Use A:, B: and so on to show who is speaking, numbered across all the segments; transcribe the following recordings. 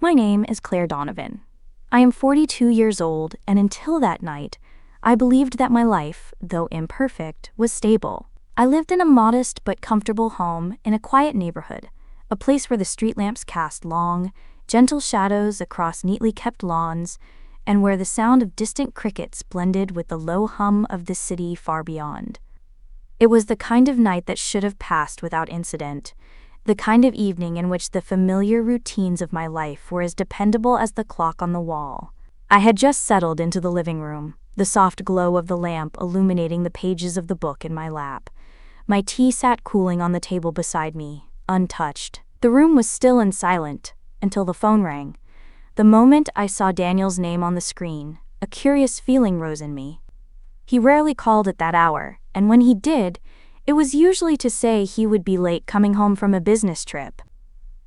A: My name is Claire Donovan. I am 42 years old, and until that night, I believed that my life, though imperfect, was stable. I lived in a modest but comfortable home in a quiet neighborhood, a place where the street lamps cast long, gentle shadows across neatly kept lawns, and where the sound of distant crickets blended with the low hum of the city far beyond. It was the kind of night that should have passed without incident, the kind of evening in which the familiar routines of my life were as dependable as the clock on the wall. I had just settled into the living room, the soft glow of the lamp illuminating the pages of the book in my lap. My tea sat cooling on the table beside me, untouched. The room was still and silent, until the phone rang. The moment I saw Daniel's name on the screen, a curious feeling rose in me. He rarely called at that hour, and when he did, it was usually to say he would be late coming home from a business trip.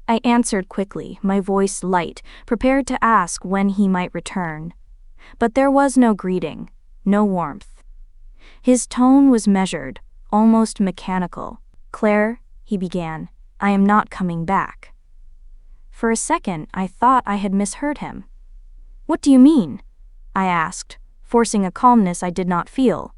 A: I answered quickly, my voice light, prepared to ask when he might return. But there was no greeting, no warmth. His tone was measured, almost mechanical. "Claire," he began, "I am not coming back." For a second, I thought I had misheard him. "What do you mean?" I asked, forcing a calmness I did not feel.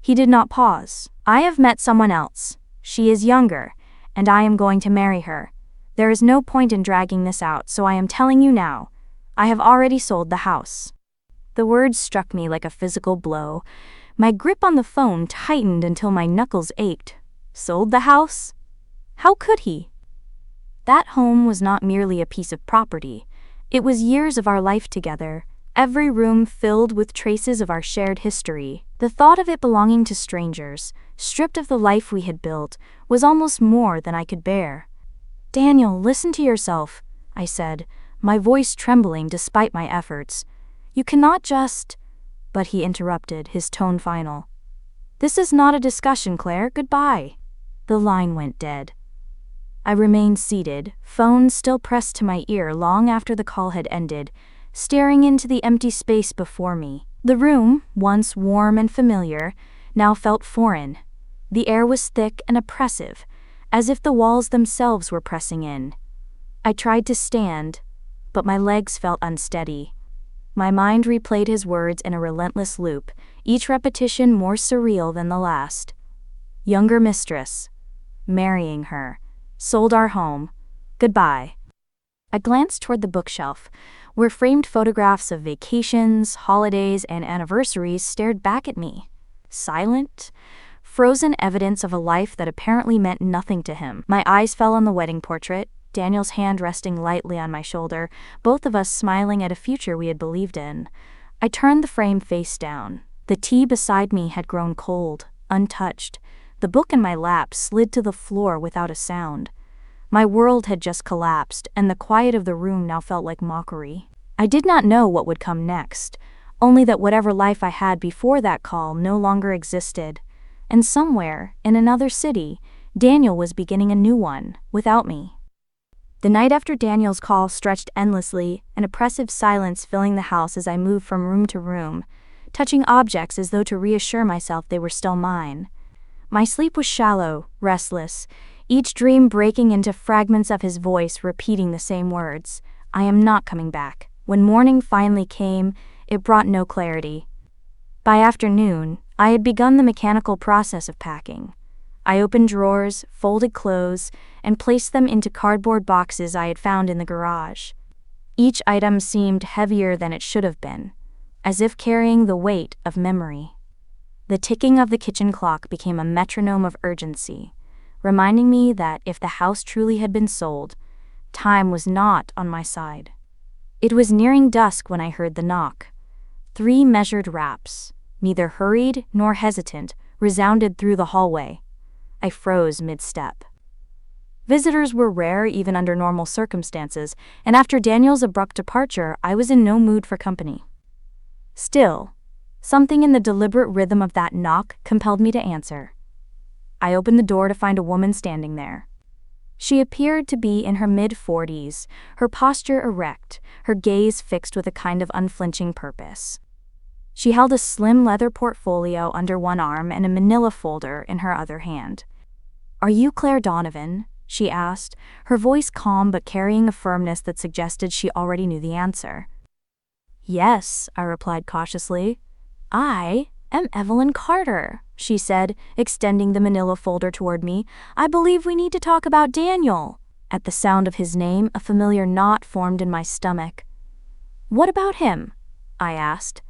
A: He did not pause. "I have met someone else. She is younger, and I am going to marry her. There is no point in dragging this out, so I am telling you now. I have already sold the house." The words struck me like a physical blow. My grip on the phone tightened until my knuckles ached. Sold the house? How could he? That home was not merely a piece of property. It was years of our life together, every room filled with traces of our shared history. The thought of it belonging to strangers, stripped of the life we had built, was almost more than I could bear. "Daniel, listen to yourself," I said, my voice trembling despite my efforts. "You cannot just—" But he interrupted, his tone final. "This is not a discussion, Claire. Goodbye." The line went dead. I remained seated, phone still pressed to my ear long after the call had ended, staring into the empty space before me. The room, once warm and familiar, now felt foreign. The air was thick and oppressive, as if the walls themselves were pressing in. I tried to stand, but my legs felt unsteady. My mind replayed his words in a relentless loop, each repetition more surreal than the last. Younger mistress. Marrying her. Sold our home. Goodbye. I glanced toward the bookshelf, where framed photographs of vacations, holidays, and anniversaries stared back at me. Silent, frozen evidence of a life that apparently meant nothing to him. My eyes fell on the wedding portrait, Daniel's hand resting lightly on my shoulder, both of us smiling at a future we had believed in. I turned the frame face down. The tea beside me had grown cold, untouched. The book in my lap slid to the floor without a sound. My world had just collapsed, and the quiet of the room now felt like mockery. I did not know what would come next, only that whatever life I had before that call no longer existed. And somewhere, in another city, Daniel was beginning a new one, without me. The night after Daniel's call stretched endlessly, an oppressive silence filling the house as I moved from room to room, touching objects as though to reassure myself they were still mine. My sleep was shallow, restless, each dream breaking into fragments of his voice repeating the same words. "I am not coming back." When morning finally came, it brought no clarity. By afternoon, I had begun the mechanical process of packing. I opened drawers, folded clothes, and placed them into cardboard boxes I had found in the garage. Each item seemed heavier than it should have been, as if carrying the weight of memory. The ticking of the kitchen clock became a metronome of urgency, reminding me that if the house truly had been sold, time was not on my side. It was nearing dusk when I heard the knock. 3 measured raps, neither hurried nor hesitant, resounded through the hallway. I froze mid-step. Visitors were rare even under normal circumstances, and after Daniel's abrupt departure, I was in no mood for company. Still, something in the deliberate rhythm of that knock compelled me to answer. I opened the door to find a woman standing there. She appeared to be in her mid-40s, her posture erect, her gaze fixed with a kind of unflinching purpose. She held a slim leather portfolio under one arm and a manila folder in her other hand. "Are you Claire Donovan?" she asked, her voice calm but carrying a firmness that suggested she already knew the answer. Yes, I replied cautiously. I am Evelyn Carter, she said, extending the manila folder toward me. I believe we need to talk about Daniel. At the sound of his name, a familiar knot formed in my stomach. What about him? I asked.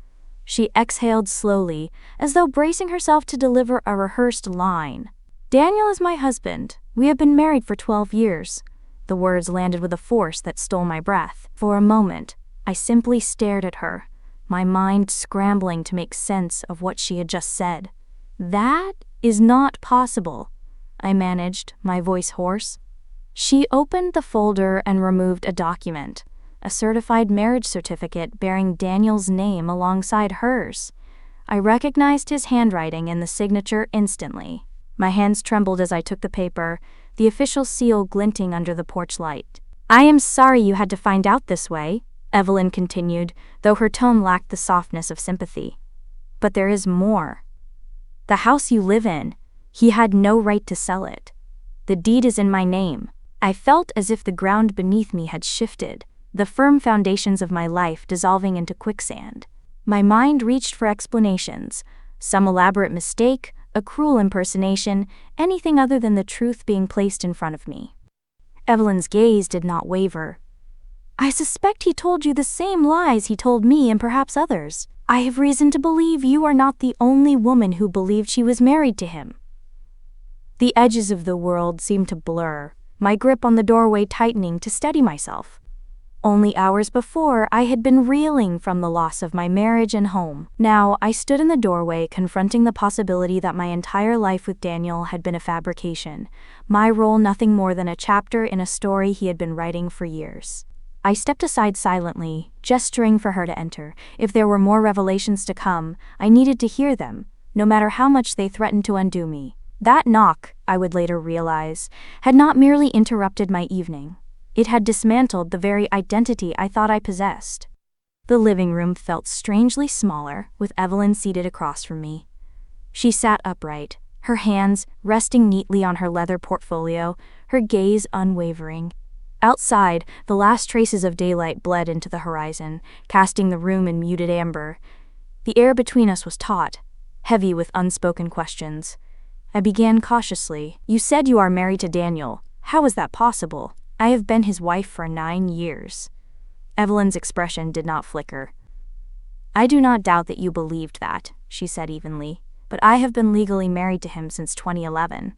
A: She exhaled slowly, as though bracing herself to deliver a rehearsed line. Daniel is my husband. We have been married for 12 years. The words landed with a force that stole my breath. For a moment, I simply stared at her, my mind scrambling to make sense of what she had just said. That is not possible, I managed, my voice hoarse. She opened the folder and removed a document, a certified marriage certificate bearing Daniel's name alongside hers. I recognized his handwriting and the signature instantly. My hands trembled as I took the paper, the official seal glinting under the porch light. I am sorry you had to find out this way, Evelyn continued, though her tone lacked the softness of sympathy. But there is more. The house you live in, he had no right to sell it. The deed is in my name. I felt as if the ground beneath me had shifted, the firm foundations of my life dissolving into quicksand. My mind reached for explanations, some elaborate mistake, a cruel impersonation, anything other than the truth being placed in front of me. Evelyn's gaze did not waver. I suspect he told you the same lies he told me and perhaps others. I have reason to believe you are not the only woman who believed she was married to him. The edges of the world seemed to blur, my grip on the doorway tightening to steady myself. Only hours before, I had been reeling from the loss of my marriage and home. Now, I stood in the doorway confronting the possibility that my entire life with Daniel had been a fabrication, my role nothing more than a chapter in a story he had been writing for years. I stepped aside silently, gesturing for her to enter. If there were more revelations to come, I needed to hear them, no matter how much they threatened to undo me. That knock, I would later realize, had not merely interrupted my evening. It had dismantled the very identity I thought I possessed. The living room felt strangely smaller, with Evelyn seated across from me. She sat upright, her hands resting neatly on her leather portfolio, her gaze unwavering. Outside, the last traces of daylight bled into the horizon, casting the room in muted amber. The air between us was taut, heavy with unspoken questions. I began cautiously. You said you are married to Daniel. How is that possible? I have been his wife for 9 years. Evelyn's expression did not flicker. I do not doubt that you believed that, she said evenly, but I have been legally married to him since 2011.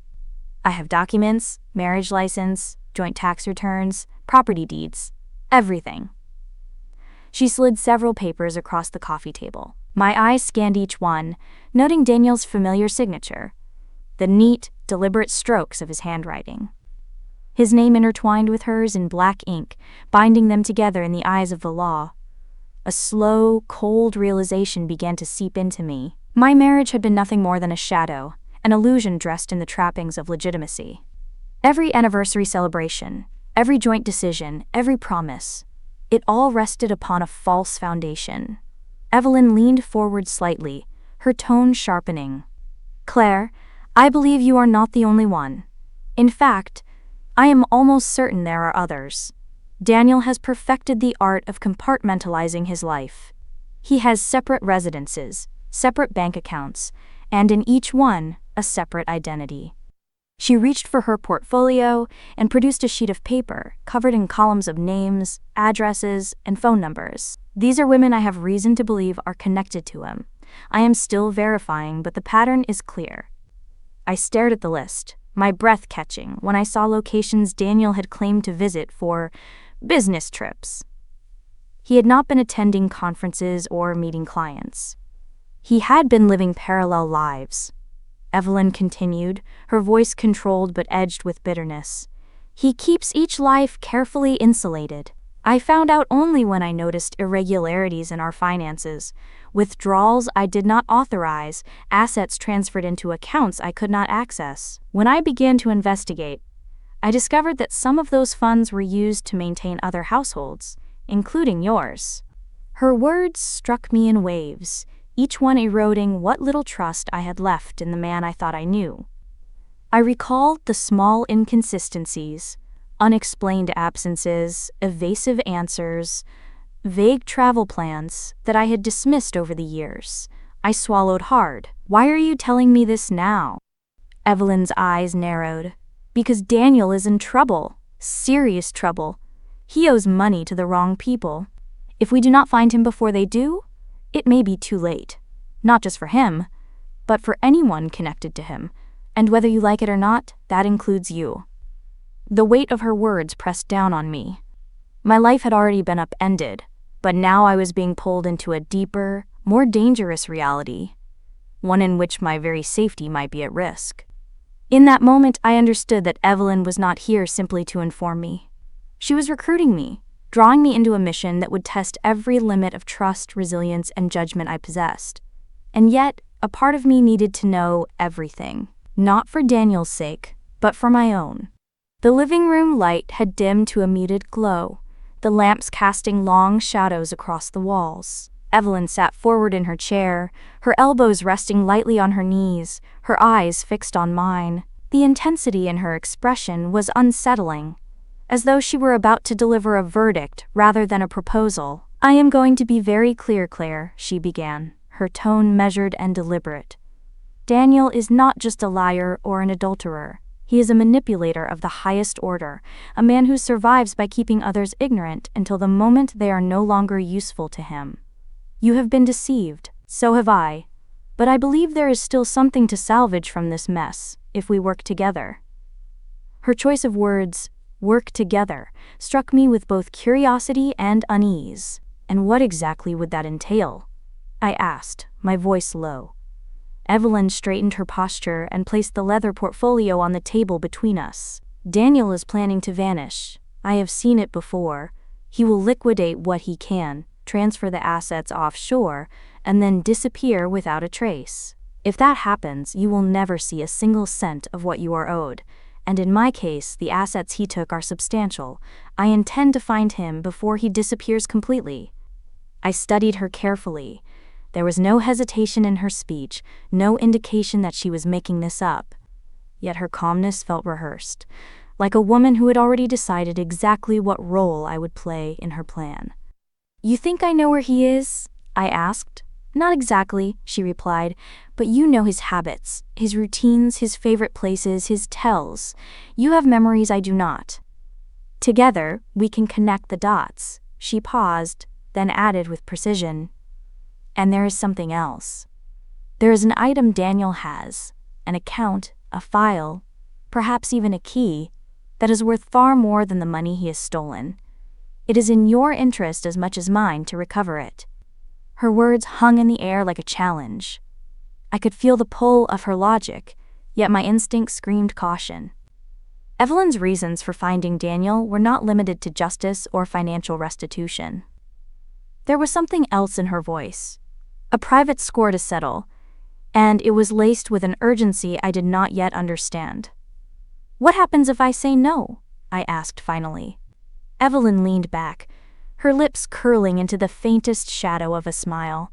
A: I have documents, marriage license, joint tax returns, property deeds, everything. She slid several papers across the coffee table. My eyes scanned each one, noting Daniel's familiar signature, the neat, deliberate strokes of his handwriting. His name intertwined with hers in black ink, binding them together in the eyes of the law. A slow, cold realization began to seep into me. My marriage had been nothing more than a shadow, an illusion dressed in the trappings of legitimacy. Every anniversary celebration, every joint decision, every promise, it all rested upon a false foundation. Evelyn leaned forward slightly, her tone sharpening. Claire, I believe you are not the only one. In fact, I am almost certain there are others. Daniel has perfected the art of compartmentalizing his life. He has separate residences, separate bank accounts, and in each one, a separate identity. She reached for her portfolio and produced a sheet of paper covered in columns of names, addresses, and phone numbers. These are women I have reason to believe are connected to him. I am still verifying, but the pattern is clear. I stared at the list, my breath catching when I saw locations Daniel had claimed to visit for business trips. He had not been attending conferences or meeting clients. He had been living parallel lives. Evelyn continued, her voice controlled but edged with bitterness. He keeps each life carefully insulated. I found out only when I noticed irregularities in our finances, withdrawals I did not authorize, assets transferred into accounts I could not access. When I began to investigate, I discovered that some of those funds were used to maintain other households, including yours. Her words struck me in waves, each one eroding what little trust I had left in the man I thought I knew. I recalled the small inconsistencies, unexplained absences, evasive answers, vague travel plans that I had dismissed over the years. I swallowed hard. "Why are you telling me this now?" Evelyn's eyes narrowed. "Because Daniel is in trouble. Serious trouble. He owes money to the wrong people. If we do not find him before they do, it may be too late. Not just for him, but for anyone connected to him. And whether you like it or not, that includes you." The weight of her words pressed down on me. My life had already been upended, but now I was being pulled into a deeper, more dangerous reality, one in which my very safety might be at risk. In that moment, I understood that Evelyn was not here simply to inform me. She was recruiting me, drawing me into a mission that would test every limit of trust, resilience, and judgment I possessed. And yet, a part of me needed to know everything, not for Daniel's sake, but for my own. The living room light had dimmed to a muted glow, the lamps casting long shadows across the walls. Evelyn sat forward in her chair, her elbows resting lightly on her knees, her eyes fixed on mine. The intensity in her expression was unsettling, as though she were about to deliver a verdict rather than a proposal. "I am going to be very clear, Claire," she began, her tone measured and deliberate. "Daniel is not just a liar or an adulterer. He is a manipulator of the highest order, a man who survives by keeping others ignorant until the moment they are no longer useful to him. You have been deceived, so have I, but I believe there is still something to salvage from this mess, if we work together." Her choice of words, "work together," struck me with both curiosity and unease. "And what exactly would that entail?" I asked, my voice low. Evelyn straightened her posture and placed the leather portfolio on the table between us. "Daniel is planning to vanish. I have seen it before. He will liquidate what he can, transfer the assets offshore, and then disappear without a trace. If that happens, you will never see a single cent of what you are owed. And in my case, the assets he took are substantial. I intend to find him before he disappears completely." I studied her carefully. There was no hesitation in her speech, no indication that she was making this up. Yet her calmness felt rehearsed, like a woman who had already decided exactly what role I would play in her plan. "You think I know where he is?" I asked. "Not exactly," she replied, "but you know his habits, his routines, his favorite places, his tells. You have memories I do not. Together, we can connect the dots." She paused, then added with precision, "And there is something else. There is an item Daniel has, an account, a file, perhaps even a key, that is worth far more than the money he has stolen. It is in your interest as much as mine to recover it." Her words hung in the air like a challenge. I could feel the pull of her logic, yet my instinct screamed caution. Evelyn's reasons for finding Daniel were not limited to justice or financial restitution. There was something else in her voice, a private score to settle, and it was laced with an urgency I did not yet understand. "What happens if I say no?" I asked finally. Evelyn leaned back, her lips curling into the faintest shadow of a smile.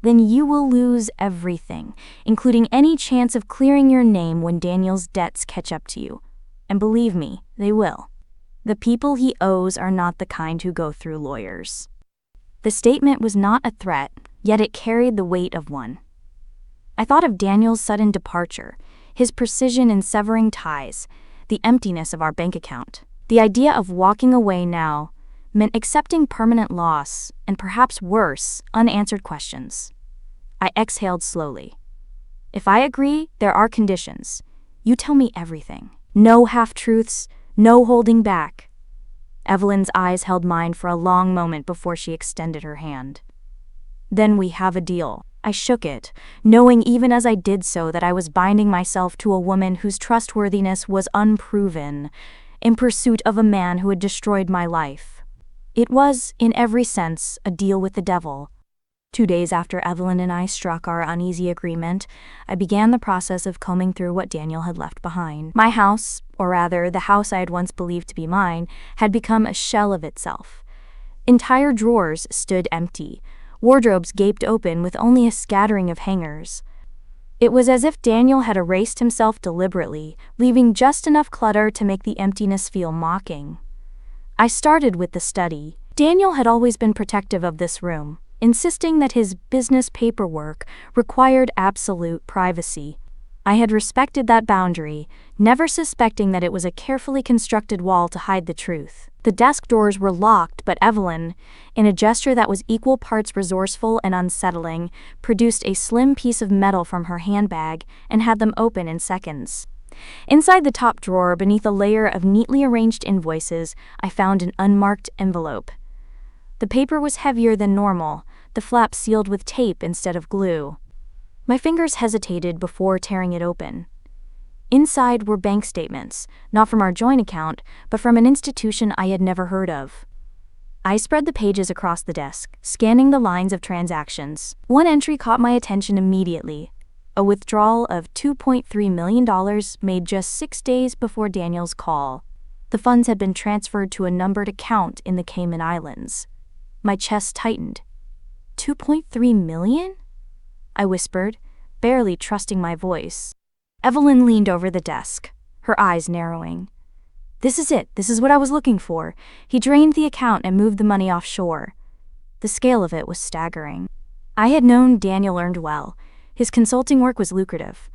A: "Then you will lose everything, including any chance of clearing your name when Daniel's debts catch up to you. And believe me, they will. The people he owes are not the kind who go through lawyers." The statement was not a threat, yet it carried the weight of one. I thought of Daniel's sudden departure, his precision in severing ties, the emptiness of our bank account. The idea of walking away now meant accepting permanent loss and, perhaps worse, unanswered questions. I exhaled slowly. "If I agree, there are conditions. You tell me everything. No half-truths, no holding back." Evelyn's eyes held mine for a long moment before she extended her hand. "Then we have a deal." I shook it, knowing even as I did so that I was binding myself to a woman whose trustworthiness was unproven, in pursuit of a man who had destroyed my life. It was, in every sense, a deal with the devil. 2 days after Evelyn and I struck our uneasy agreement, I began the process of combing through what Daniel had left behind. My house, or rather the house I had once believed to be mine, had become a shell of itself. Entire drawers stood empty, wardrobes gaped open with only a scattering of hangers. It was as if Daniel had erased himself deliberately, leaving just enough clutter to make the emptiness feel mocking. I started with the study. Daniel had always been protective of this room, insisting that his business paperwork required absolute privacy. I had respected that boundary, never suspecting that it was a carefully constructed wall to hide the truth. The desk doors were locked, but Evelyn, in a gesture that was equal parts resourceful and unsettling, produced a slim piece of metal from her handbag and had them open in seconds. Inside the top drawer, beneath a layer of neatly arranged invoices, I found an unmarked envelope. The paper was heavier than normal, the flap sealed with tape instead of glue. My fingers hesitated before tearing it open. Inside were bank statements, not from our joint account, but from an institution I had never heard of. I spread the pages across the desk, scanning the lines of transactions. One entry caught my attention immediately: a withdrawal of $2.3 million made just 6 days before Daniel's call. The funds had been transferred to a numbered account in the Cayman Islands. My chest tightened. $2.3 million? I whispered, barely trusting my voice. Evelyn leaned over the desk, her eyes narrowing. This is it. This is what I was looking for. He drained the account and moved the money offshore. The scale of it was staggering. I had known Daniel earned well. His consulting work was lucrative.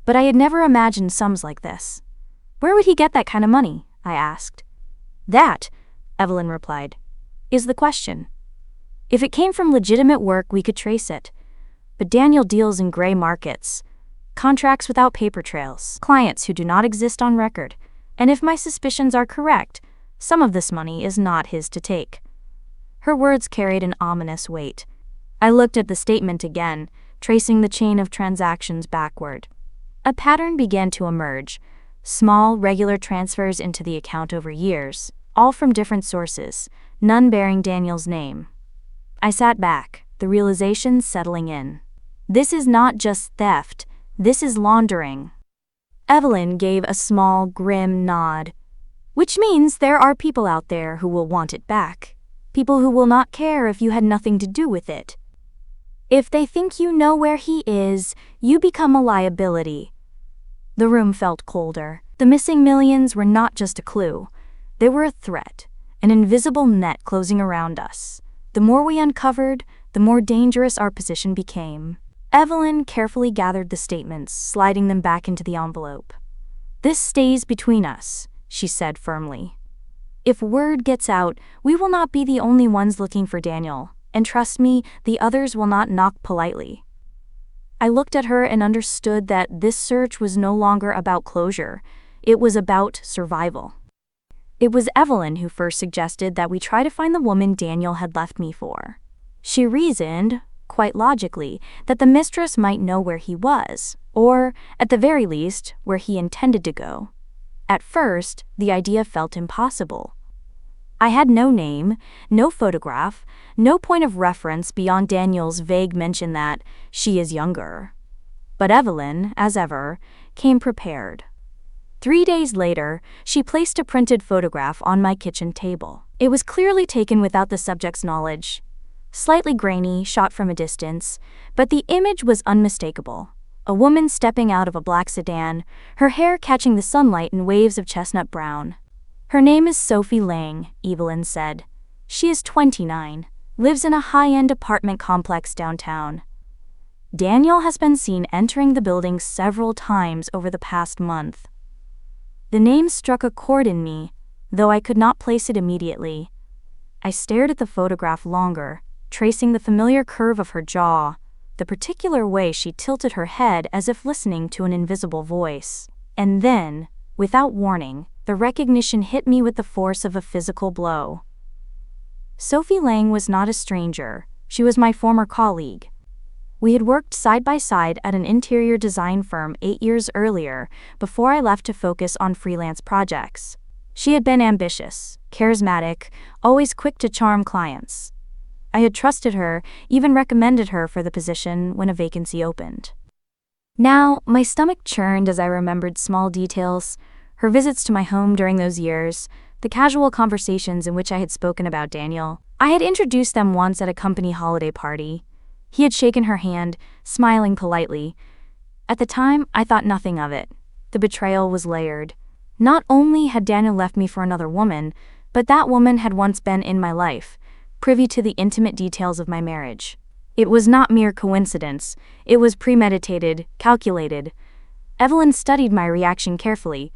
A: But I had never imagined sums like this. Where would he get that kind of money? I asked. That, Evelyn replied, is the question. If it came from legitimate work, we could trace it. But Daniel deals in gray markets. Contracts without paper trails. Clients who do not exist on record. And if my suspicions are correct, some of this money is not his to take. Her words carried an ominous weight. I looked at the statement again, tracing the chain of transactions backward. A pattern began to emerge. Small, regular transfers into the account over years, all from different sources, none bearing Daniel's name. I sat back, the realization settling in. This is not just theft, this is laundering. Evelyn gave a small, grim nod. Which means there are people out there who will want it back. People who will not care if you had nothing to do with it. If they think you know where he is, you become a liability. The room felt colder. The missing millions were not just a clue. They were a threat, an invisible net closing around us. The more we uncovered, the more dangerous our position became. Evelyn carefully gathered the statements, sliding them back into the envelope. This stays between us, she said firmly. If word gets out, we will not be the only ones looking for Daniel, and trust me, the others will not knock politely. I looked at her and understood that this search was no longer about closure. It was about survival. It was Evelyn who first suggested that we try to find the woman Daniel had left me for. She reasoned, quite logically, that the mistress might know where he was, or, at the very least, where he intended to go. At first, the idea felt impossible. I had no name, no photograph, no point of reference beyond Daniel's vague mention that she is younger. But Evelyn, as ever, came prepared. 3 days later, she placed a printed photograph on my kitchen table. It was clearly taken without the subject's knowledge. Slightly grainy, shot from a distance, but the image was unmistakable. A woman stepping out of a black sedan, her hair catching the sunlight in waves of chestnut brown. Her name is Sophie Lang, Evelyn said. She is 29, lives in a high-end apartment complex downtown. Daniel has been seen entering the building several times over the past month. The name struck a chord in me, though I could not place it immediately. I stared at the photograph longer, tracing the familiar curve of her jaw, the particular way she tilted her head as if listening to an invisible voice. And then, without warning, the recognition hit me with the force of a physical blow. Sophie Lang was not a stranger. She was my former colleague. We had worked side by side at an interior design firm 8 years earlier, before I left to focus on freelance projects. She had been ambitious, charismatic, always quick to charm clients. I had trusted her, even recommended her for the position when a vacancy opened. Now, my stomach churned as I remembered small details, her visits to my home during those years, the casual conversations in which I had spoken about Daniel. I had introduced them once at a company holiday party. He had shaken her hand, smiling politely. At the time, I thought nothing of it. The betrayal was layered. Not only had Daniel left me for another woman, but that woman had once been in my life, privy to the intimate details of my marriage. It was not mere coincidence. It was premeditated, calculated. Evelyn studied my reaction carefully.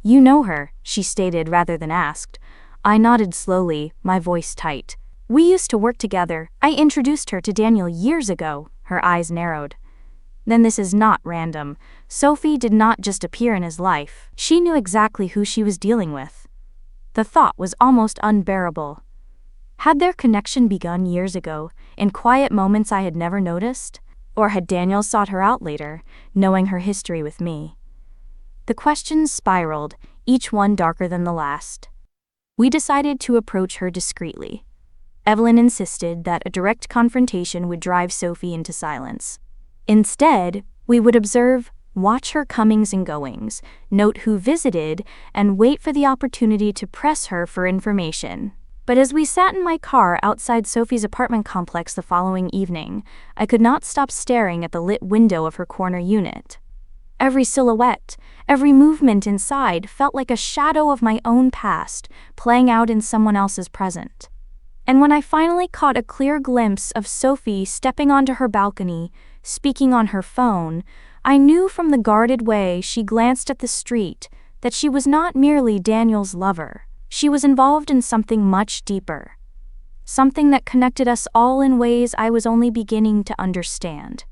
A: "You know her," she stated rather than asked. I nodded slowly, my voice tight. "We used to work together. I introduced her to Daniel years ago." Her eyes narrowed. "Then this is not random. Sophie did not just appear in his life. She knew exactly who she was dealing with." The thought was almost unbearable. Had their connection begun years ago, in quiet moments I had never noticed? Or had Daniel sought her out later, knowing her history with me? The questions spiraled, each one darker than the last. We decided to approach her discreetly. Evelyn insisted that a direct confrontation would drive Sophie into silence. Instead, we would observe, watch her comings and goings, note who visited, and wait for the opportunity to press her for information. But as we sat in my car outside Sophie's apartment complex the following evening, I could not stop staring at the lit window of her corner unit. Every silhouette, every movement inside felt like a shadow of my own past, playing out in someone else's present. And when I finally caught a clear glimpse of Sophie stepping onto her balcony, speaking on her phone, I knew from the guarded way she glanced at the street that she was not merely Daniel's lover. She was involved in something much deeper. Something that connected us all in ways I was only beginning to understand.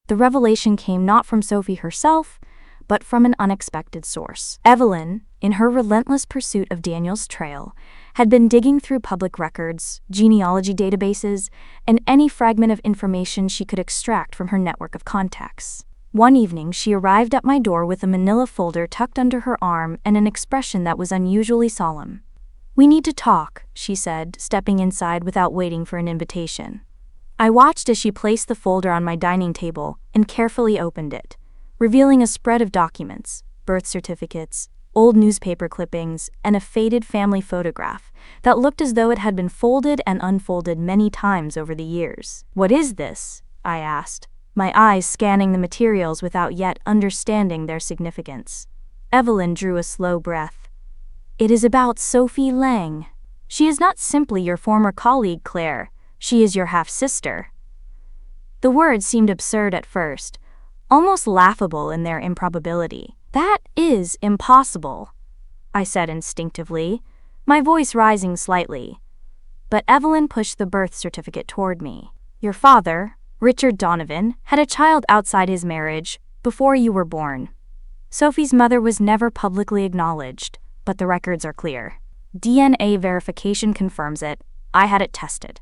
A: The revelation came not from Sophie herself, but from an unexpected source. Evelyn, in her relentless pursuit of Daniel's trail, had been digging through public records, genealogy databases, and any fragment of information she could extract from her network of contacts. One evening, she arrived at my door with a manila folder tucked under her arm and an expression that was unusually solemn. "We need to talk," she said, stepping inside without waiting for an invitation. I watched as she placed the folder on my dining table and carefully opened it, revealing a spread of documents, birth certificates, old newspaper clippings, and a faded family photograph that looked as though it had been folded and unfolded many times over the years. "What is this?" I asked, my eyes scanning the materials without yet understanding their significance. Evelyn drew a slow breath. "It is about Sophie Lang. She is not simply your former colleague, Claire. She is your half-sister." The words seemed absurd at first, almost laughable in their improbability. "That is impossible," I said instinctively, my voice rising slightly. But Evelyn pushed the birth certificate toward me. "Your father, Richard Donovan, had a child outside his marriage before you were born. Sophie's mother was never publicly acknowledged, but the records are clear. DNA verification confirms it. I had it tested."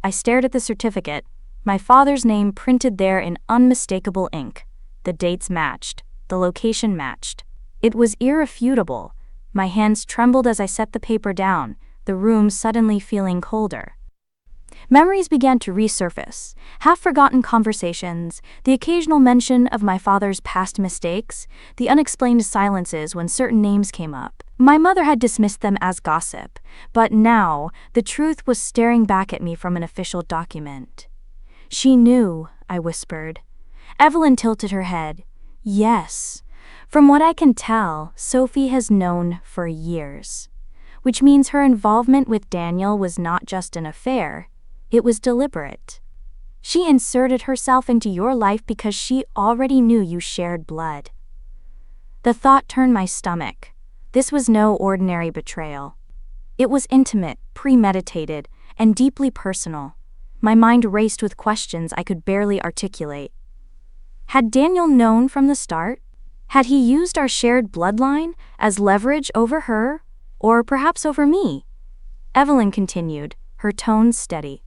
A: I stared at the certificate, my father's name printed there in unmistakable ink. The dates matched, the location matched. It was irrefutable. My hands trembled as I set the paper down, the room suddenly feeling colder. Memories began to resurface, half-forgotten conversations, the occasional mention of my father's past mistakes, the unexplained silences when certain names came up. My mother had dismissed them as gossip, but now the truth was staring back at me from an official document. "She knew," I whispered. Evelyn tilted her head. "Yes. From what I can tell, Sophie has known for years. Which means her involvement with Daniel was not just an affair. It was deliberate. She inserted herself into your life because she already knew you shared blood." The thought turned my stomach. This was no ordinary betrayal. It was intimate, premeditated, and deeply personal. My mind raced with questions I could barely articulate. Had Daniel known from the start? Had he used our shared bloodline as leverage over her, or perhaps over me? Evelyn continued, her tone steady.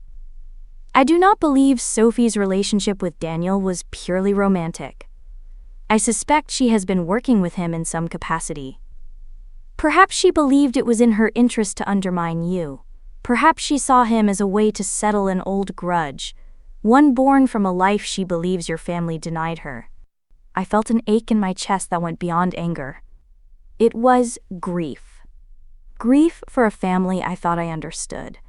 A: "I do not believe Sophie's relationship with Daniel was purely romantic. I suspect she has been working with him in some capacity. Perhaps she believed it was in her interest to undermine you. Perhaps she saw him as a way to settle an old grudge, one born from a life she believes your family denied her." I felt an ache in my chest that went beyond anger. It was grief. Grief for a family I thought I understood.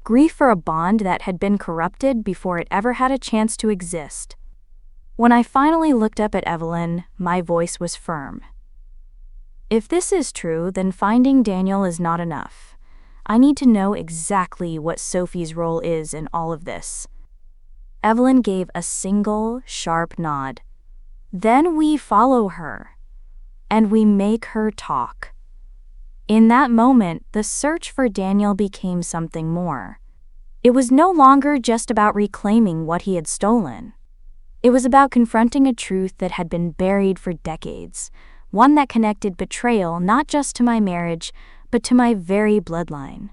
A: Grief for a bond that had been corrupted before it ever had a chance to exist. When I finally looked up at Evelyn, my voice was firm. If this is true, then finding Daniel is not enough. I need to know exactly what Sophie's role is in all of this. Evelyn gave a single, sharp nod. Then we follow her, and we make her talk. In that moment, the search for Daniel became something more. It was no longer just about reclaiming what he had stolen. It was about confronting a truth that had been buried for decades, one that connected betrayal not just to my marriage, but to my very bloodline.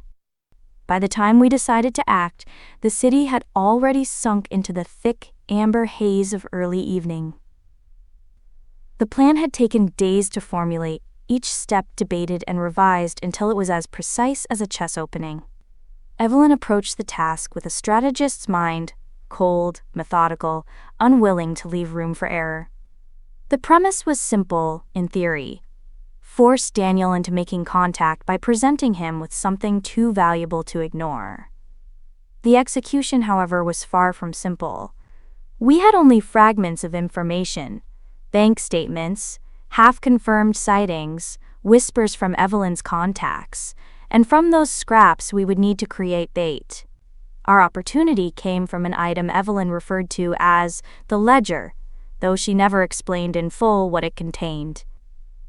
A: By the time we decided to act, the city had already sunk into the thick, amber haze of early evening. The plan had taken days to formulate, each step debated and revised until it was as precise as a chess opening. Evelyn approached the task with a strategist's mind, cold, methodical, unwilling to leave room for error. The premise was simple, in theory. Force Daniel into making contact by presenting him with something too valuable to ignore. The execution, however, was far from simple. We had only fragments of information: bank statements, half-confirmed sightings, whispers from Evelyn's contacts, and from those scraps we would need to create bait. Our opportunity came from an item Evelyn referred to as the ledger, though she never explained in full what it contained.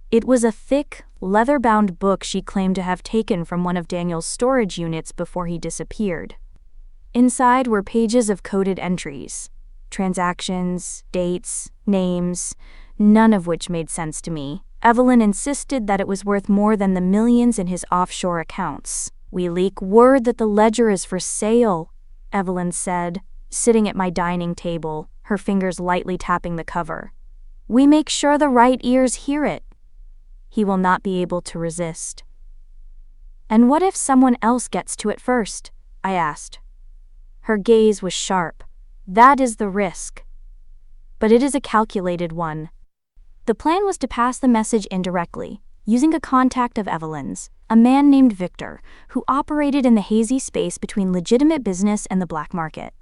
A: It was a thick, leather-bound book she claimed to have taken from one of Daniel's storage units before he disappeared. Inside were pages of coded entries, transactions, dates, names, none of which made sense to me. Evelyn insisted that it was worth more than the millions in his offshore accounts. "We leak word that the ledger is for sale," Evelyn said, sitting at my dining table, her fingers lightly tapping the cover. "We make sure the right ears hear it. He will not be able to resist." "And what if someone else gets to it first?" I asked. Her gaze was sharp. "That is the risk. But it is a calculated one." The plan was to pass the message indirectly, using a contact of Evelyn's, a man named Victor, who operated in the hazy space between legitimate business and the black market.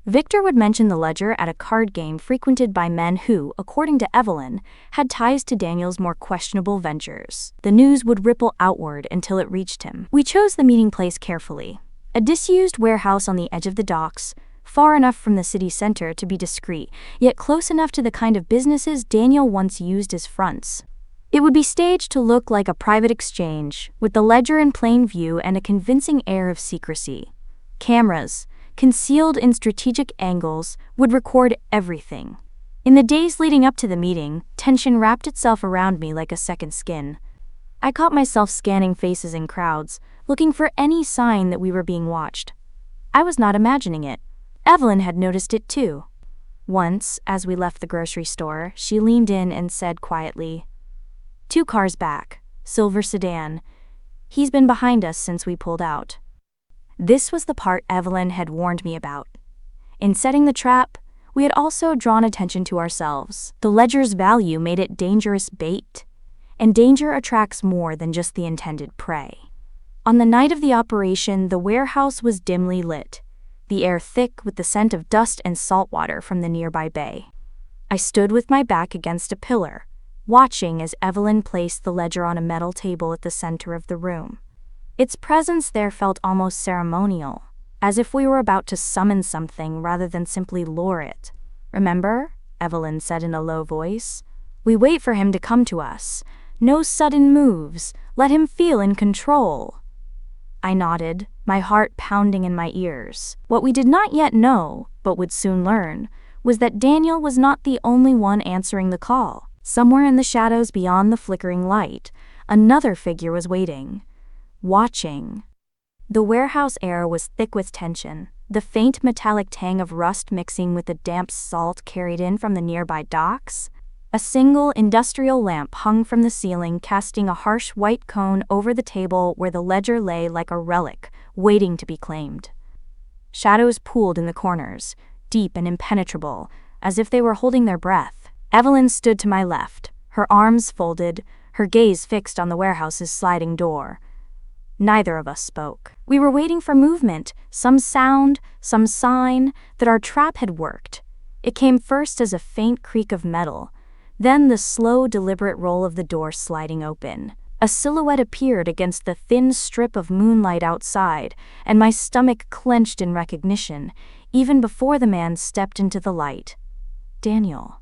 A: Victor would mention the ledger at a card game frequented by men who, according to Evelyn, had ties to Daniel's more questionable ventures. The news would ripple outward until it reached him. We chose the meeting place carefully. A disused warehouse on the edge of the docks, far enough from the city center to be discreet, yet close enough to the kind of businesses Daniel once used as fronts. It would be staged to look like a private exchange, with the ledger in plain view and a convincing air of secrecy. Cameras, concealed in strategic angles, would record everything. In the days leading up to the meeting, tension wrapped itself around me like a second skin. I caught myself scanning faces in crowds, looking for any sign that we were being watched. I was not imagining it. Evelyn had noticed it too. Once, as we left the grocery store, she leaned in and said quietly, "2 cars back, silver sedan. He's been behind us since we pulled out." This was the part Evelyn had warned me about. In setting the trap, we had also drawn attention to ourselves. The ledger's value made it dangerous bait, and danger attracts more than just the intended prey. On the night of the operation, the warehouse was dimly lit, the air thick with the scent of dust and salt water from the nearby bay. I stood with my back against a pillar, watching as Evelyn placed the ledger on a metal table at the center of the room. Its presence there felt almost ceremonial, as if we were about to summon something rather than simply lure it. "Remember?" Evelyn said in a low voice. "We wait for him to come to us. No sudden moves. Let him feel in control." I nodded, my heart pounding in my ears. What we did not yet know, but would soon learn, was that Daniel was not the only one answering the call. Somewhere in the shadows beyond the flickering light, another figure was waiting, watching. The warehouse air was thick with tension, the faint metallic tang of rust mixing with the damp salt carried in from the nearby docks. A single industrial lamp hung from the ceiling, casting a harsh white cone over the table where the ledger lay like a relic, waiting to be claimed. Shadows pooled in the corners, deep and impenetrable, as if they were holding their breath. Evelyn stood to my left, her arms folded, her gaze fixed on the warehouse's sliding door. Neither of us spoke. We were waiting for movement, some sound, some sign that our trap had worked. It came first as a faint creak of metal, then the slow, deliberate roll of the door sliding open. A silhouette appeared against the thin strip of moonlight outside, and my stomach clenched in recognition, even before the man stepped into the light. Daniel.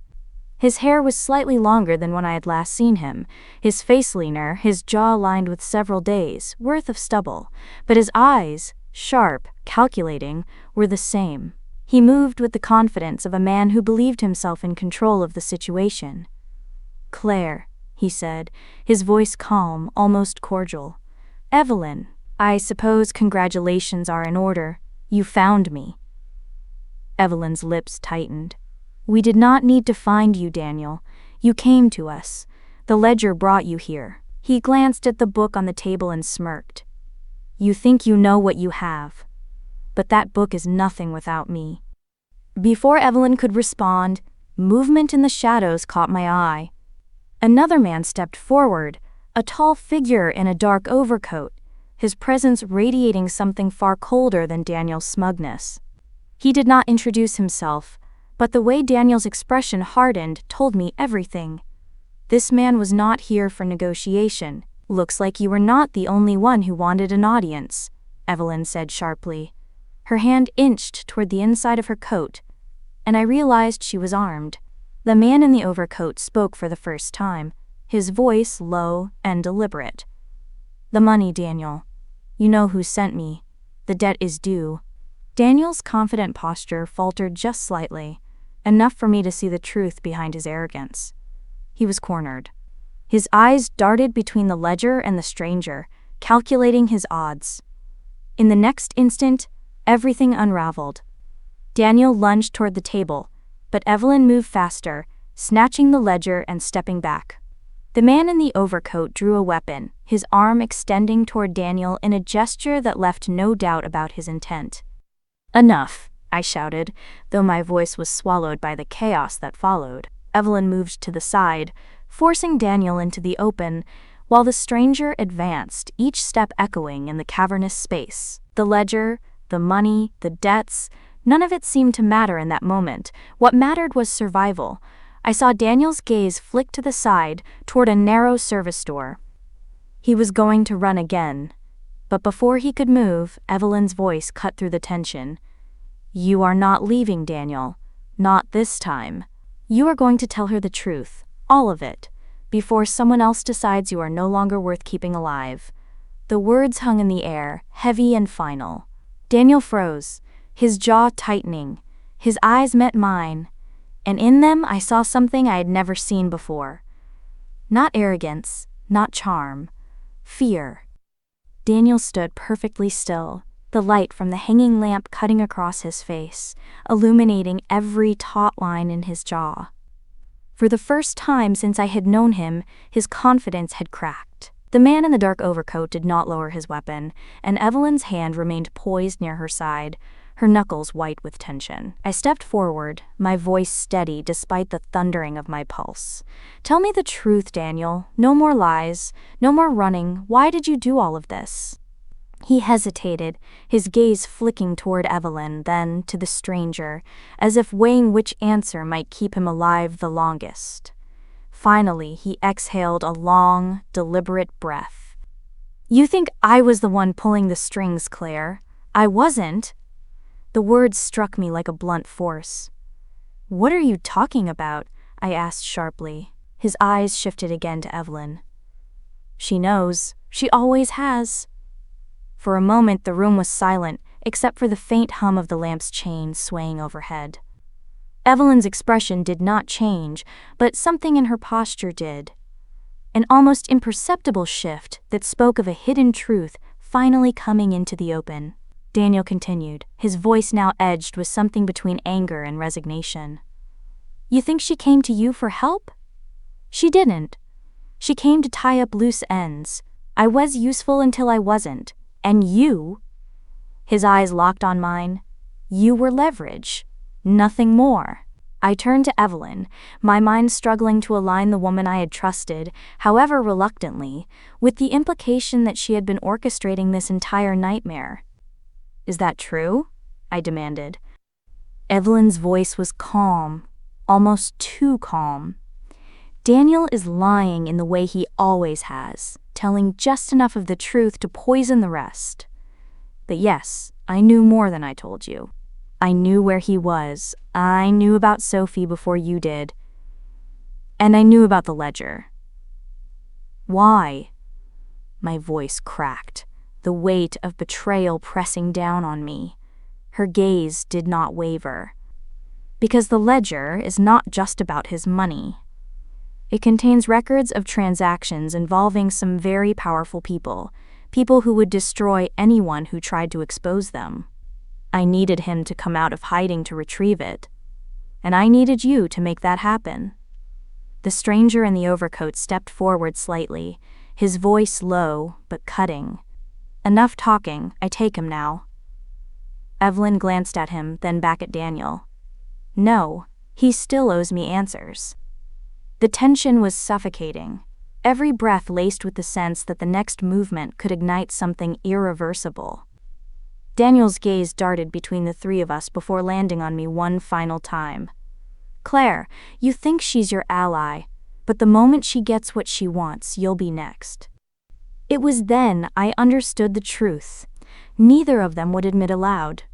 A: His hair was slightly longer than when I had last seen him, his face leaner, his jaw lined with several days' worth of stubble, but his eyes, sharp, calculating, were the same. He moved with the confidence of a man who believed himself in control of the situation. "Claire," he said, his voice calm, almost cordial. "Evelyn, I suppose congratulations are in order. You found me." Evelyn's lips tightened. "We did not need to find you, Daniel. You came to us. The ledger brought you here." He glanced at the book on the table and smirked. "You think you know what you have. But that book is nothing without me." Before Evelyn could respond, movement in the shadows caught my eye. Another man stepped forward, a tall figure in a dark overcoat, his presence radiating something far colder than Daniel's smugness. He did not introduce himself, but the way Daniel's expression hardened told me everything. This man was not here for negotiation. "Looks like you were not the only one who wanted an audience," Evelyn said sharply. Her hand inched toward the inside of her coat, and I realized she was armed. The man in the overcoat spoke for the first time, his voice low and deliberate. "The money, Daniel. You know who sent me. The debt is due." Daniel's confident posture faltered just slightly, enough for me to see the truth behind his arrogance. He was cornered. His eyes darted between the ledger and the stranger, calculating his odds. In the next instant, everything unraveled. Daniel lunged toward the table, but Evelyn moved faster, snatching the ledger and stepping back. The man in the overcoat drew a weapon, his arm extending toward Daniel in a gesture that left no doubt about his intent. "Enough," I shouted, though my voice was swallowed by the chaos that followed. Evelyn moved to the side, forcing Daniel into the open, while the stranger advanced, each step echoing in the cavernous space. The ledger, the money, the debts, none of it seemed to matter in that moment. What mattered was survival. I saw Daniel's gaze flick to the side, toward a narrow service door. He was going to run again. But before he could move, Evelyn's voice cut through the tension. "You are not leaving, Daniel. Not this time. You are going to tell her the truth, all of it, before someone else decides you are no longer worth keeping alive." The words hung in the air, heavy and final. Daniel froze, his jaw tightening. His eyes met mine, and in them I saw something I had never seen before. Not arrogance, not charm. Fear. Daniel stood perfectly still, the light from the hanging lamp cutting across his face, illuminating every taut line in his jaw. For the first time since I had known him, his confidence had cracked. The man in the dark overcoat did not lower his weapon, and Evelyn's hand remained poised near her side, her knuckles white with tension. I stepped forward, my voice steady despite the thundering of my pulse. "Tell me the truth, Daniel. No more lies, no more running. Why did you do all of this?" He hesitated, his gaze flicking toward Evelyn, then to the stranger, as if weighing which answer might keep him alive the longest. Finally, he exhaled a long, deliberate breath. "You think I was the one pulling the strings, Claire. I wasn't." The words struck me like a blunt force. "What are you talking about?" I asked sharply. His eyes shifted again to Evelyn. "She knows. She always has." For a moment the room was silent, except for the faint hum of the lamp's chain swaying overhead. Evelyn's expression did not change, but something in her posture did. An almost imperceptible shift that spoke of a hidden truth finally coming into the open. Daniel continued, his voice now edged with something between anger and resignation. "You think she came to you for help? She didn't. She came to tie up loose ends. I was useful until I wasn't. And you," his eyes locked on mine, "you were leverage. Nothing more." I turned to Evelyn, my mind struggling to align the woman I had trusted, however reluctantly, with the implication that she had been orchestrating this entire nightmare. "Is that true?" I demanded. Evelyn's voice was calm, almost too calm. Daniel is lying in the way he always has, telling just enough of the truth to poison the rest. But yes, I knew more than I told you. I knew where he was. I knew about Sophie before you did. And I knew about the ledger. Why? My voice cracked, the weight of betrayal pressing down on me. Her gaze did not waver. Because the ledger is not just about his money. It contains records of transactions involving some very powerful people who would destroy anyone who tried to expose them. I needed him to come out of hiding to retrieve it. And I needed you to make that happen. The stranger in the overcoat stepped forward slightly, his voice low but cutting. Enough talking, I take him now. Evelyn glanced at him, then back at Daniel. No, he still owes me answers. The tension was suffocating, every breath laced with the sense that the next movement could ignite something irreversible. Daniel's gaze darted between the three of us before landing on me one final time. Claire, you think she's your ally, but the moment she gets what she wants, you'll be next. It was then I understood the truth. Neither of them would admit aloud.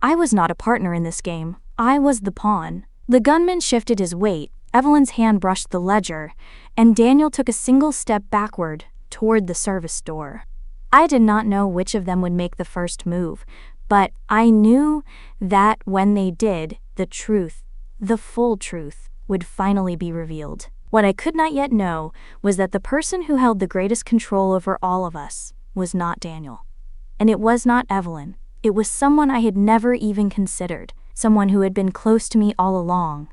A: I was not a partner in this game. I was the pawn. The gunman shifted his weight, Evelyn's hand brushed the ledger, and Daniel took a single step backward, toward the service door. I did not know which of them would make the first move, but I knew that when they did, the truth, the full truth, would finally be revealed. What I could not yet know was that the person who held the greatest control over all of us was not Daniel. And it was not Evelyn. It was someone I had never even considered, someone who had been close to me all along.